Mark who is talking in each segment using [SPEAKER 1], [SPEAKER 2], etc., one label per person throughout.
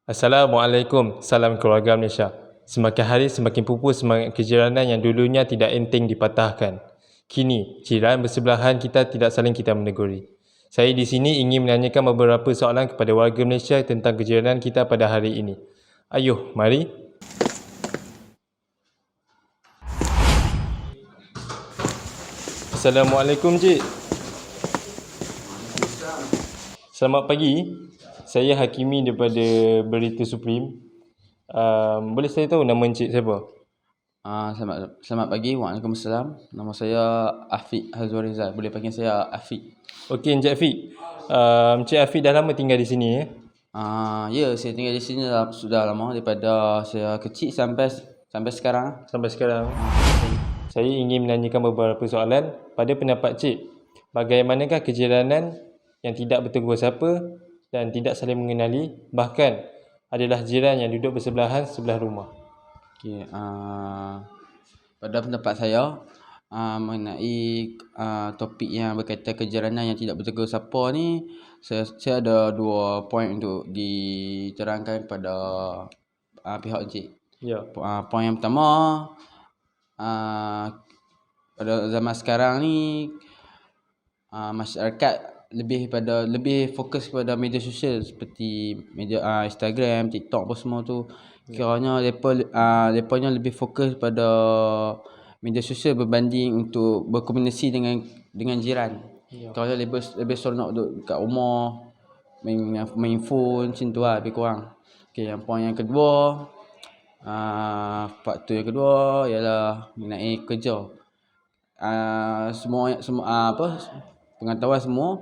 [SPEAKER 1] Assalamualaikum, salam keluarga Malaysia. Semakin hari semakin pupus semangat kejiranan yang dulunya tidak enteng dipatahkan. Kini, jiran bersebelahan kita tidak saling kita meneguri. Saya di sini ingin menanyakan beberapa soalan kepada warga Malaysia tentang kejiranan kita pada hari ini. Ayuh, mari. Assalamualaikum, Cik. Selamat pagi. Saya Hakimi daripada Berita Supreme. Boleh saya tahu nama Encik siapa?
[SPEAKER 2] Selamat pagi. Waalaikumsalam. Nama saya Afiq Hazwar Rizal. Boleh panggil saya Afiq.
[SPEAKER 1] Okey, Encik Afiq. Encik Afiq dah lama tinggal di sini ya?
[SPEAKER 2] Ya, saya tinggal di sini sudah lama, daripada saya kecil sampai sekarang.
[SPEAKER 1] Sampai sekarang. Saya ingin menanyakan beberapa soalan. Pada pendapat Cik, bagaimanakah kejiranan yang tidak bertegur sapa dan tidak saling mengenali, bahkan adalah jiran yang duduk bersebelahan sebelah rumah?
[SPEAKER 2] Okey, pada pendapat saya, mengenai topik yang berkaitan kejiranan yang tidak bertegur sapa ni, saya ada dua poin untuk diterangkan pada pihak encik.
[SPEAKER 1] Ya.
[SPEAKER 2] Poin yang pertama, pada zaman sekarang ni, masyarakat lebih fokus kepada media sosial seperti media Instagram, TikTok apa semua tu. Kiranya lepanya lebih fokus pada media sosial berbanding untuk berkomunikasi dengan jiran. Kalau lebih seronok duduk kat rumah, main phone macam tu lah, lebih kurang. Okey, poin yang kedua, faktor yang kedua ialah mengenai kerja. Semua pengetahuan semua,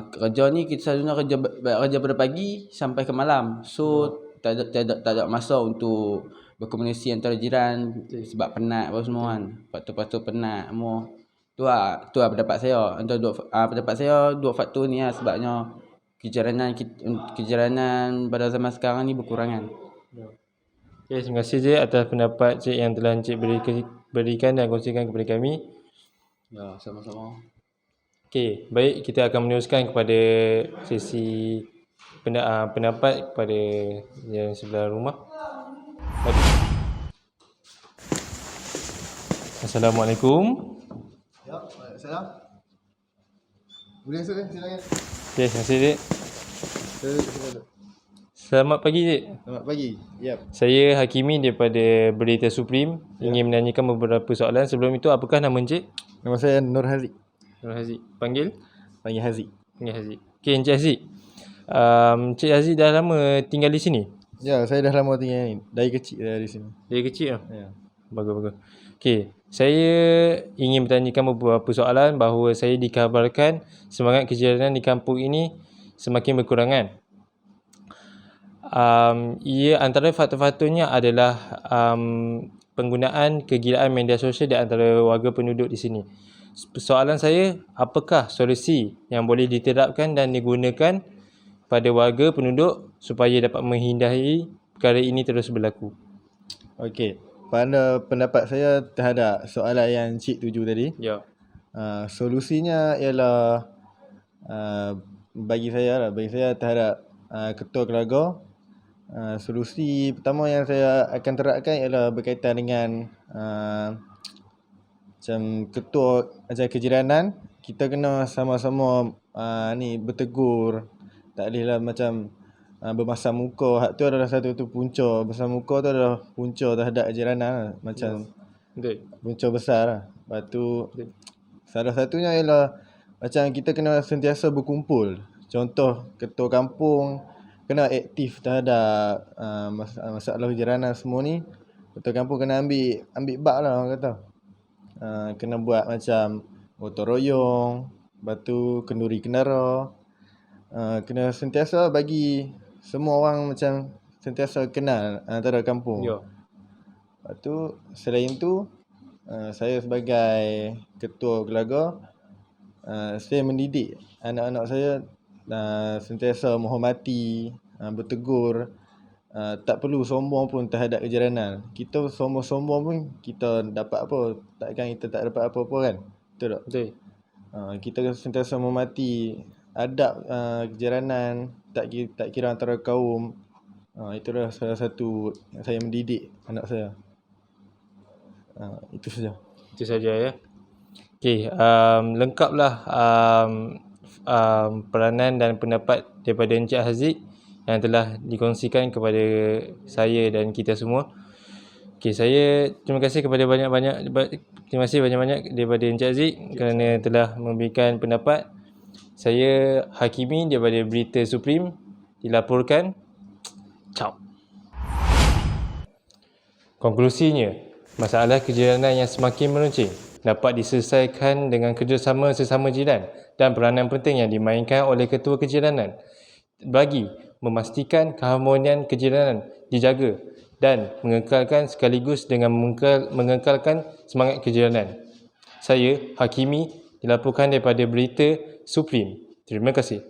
[SPEAKER 2] kerja ni kita selalunya kerja pada pagi sampai ke malam. So tak ada masa untuk berkomunikasi antara jiran sebab penat apa semua kan. Faktor-faktor penat semua. Tu lah pendapat saya. Pendapat saya dua faktor ni lah sebabnya kejiranan pada zaman sekarang ni berkurangan.
[SPEAKER 1] Okay, terima kasih Cik atas pendapat Cik yang telah Cik berikan dan kongsikan kepada kami.
[SPEAKER 2] Ya, sama-sama.
[SPEAKER 1] Okey, baik, kita akan meneruskan kepada sesi pendapat kepada yang sebelah rumah. Mari. Assalamualaikum.
[SPEAKER 3] Ya, Waalaikumsalam. Boleh masuk kan? Silakan.
[SPEAKER 1] Okey, terima kasih Cik.
[SPEAKER 3] Silakan.
[SPEAKER 1] Selamat pagi Cik.
[SPEAKER 3] Selamat pagi. Yap.
[SPEAKER 1] Saya Hakimi daripada Berita Supreme. Ingin menanyakan beberapa soalan. Sebelum itu, apakah nama Encik?
[SPEAKER 3] Nama saya Nur Haziq.
[SPEAKER 1] Nur Haziq. Panggil
[SPEAKER 3] Haziq.
[SPEAKER 1] Haziq. Okey, Encik Haziq. Encik Haziq dah lama tinggal di sini?
[SPEAKER 3] Ya, saya dah lama tinggal ni. Dari kecil dah di sini.
[SPEAKER 1] Dari kecil lah?
[SPEAKER 3] Ya.
[SPEAKER 1] Bagus. Okey, saya ingin bertanyakan beberapa soalan bahawa saya dikabarkan semangat kejiranan di kampung ini semakin berkurangan. Antara faktor-faktornya adalah penggunaan kegilaan media sosial di antara warga penduduk di sini. Soalan saya, apakah solusi yang boleh diterapkan dan digunakan pada warga penduduk supaya dapat menghindari perkara ini terus berlaku?
[SPEAKER 3] Okey. Pada pendapat saya terhadap soalan yang Cik tuju tadi,
[SPEAKER 1] Ya.
[SPEAKER 3] Solusinya ialah bagi saya terhadap ketua keluarga, solusi pertama yang saya akan terapkan ialah berkaitan dengan macam ketua macam kejiranan, kita kena sama-sama bertegur. Tak bolehlah macam bermasam muka. Hak tu adalah satu punca. Bermasam muka tu adalah punca terhadap kejiranan lah. Macam punca besar lah. Lepas tu salah satunya ialah macam kita kena sentiasa berkumpul. Contoh ketua kampung kena aktif terhadap masalah kejiranan semua ni. Ketua kampung kena ambil bak lah orang kata. Kena buat macam gotong royong, lepas tu kenduri kendara. Kena sentiasa bagi semua orang macam sentiasa kenal antara kampung.
[SPEAKER 1] Ya.
[SPEAKER 3] Lepas tu selain tu, saya sebagai ketua keluarga, saya mendidik anak-anak saya sentiasa menghormati, bertegur. Tak perlu sombong pun terhadap kejiranan. Kita sombong-sombong pun kita dapat apa? Takkan kita tak dapat apa-apa kan? Betul tak?
[SPEAKER 1] Betul.
[SPEAKER 3] Kita sentiasa menghormati adab kejiranan, tak kira antara kaum. Itulah salah satu saya mendidik anak saya. Itu saja.
[SPEAKER 1] Itu saja ya. Okey, lengkaplah peranan dan pendapat daripada Encik Haziq yang telah dikongsikan kepada saya dan kita semua. Okey, saya terima kasih banyak-banyak daripada Encik Haziq kerana telah memberikan pendapat. Saya Hakimi daripada Berita Supreme dilaporkan. Ciao. Konklusinya, masalah kejiranan yang semakin meruncing dapat diselesaikan dengan kerjasama sesama jiran dan peranan penting yang dimainkan oleh ketua kejiranan bagi memastikan keharmonian kejiranan dijaga dan mengekalkan sekaligus dengan mengekalkan semangat kejiranan. Saya Hakimi dilaporkan daripada Berita Supreme. Terima kasih.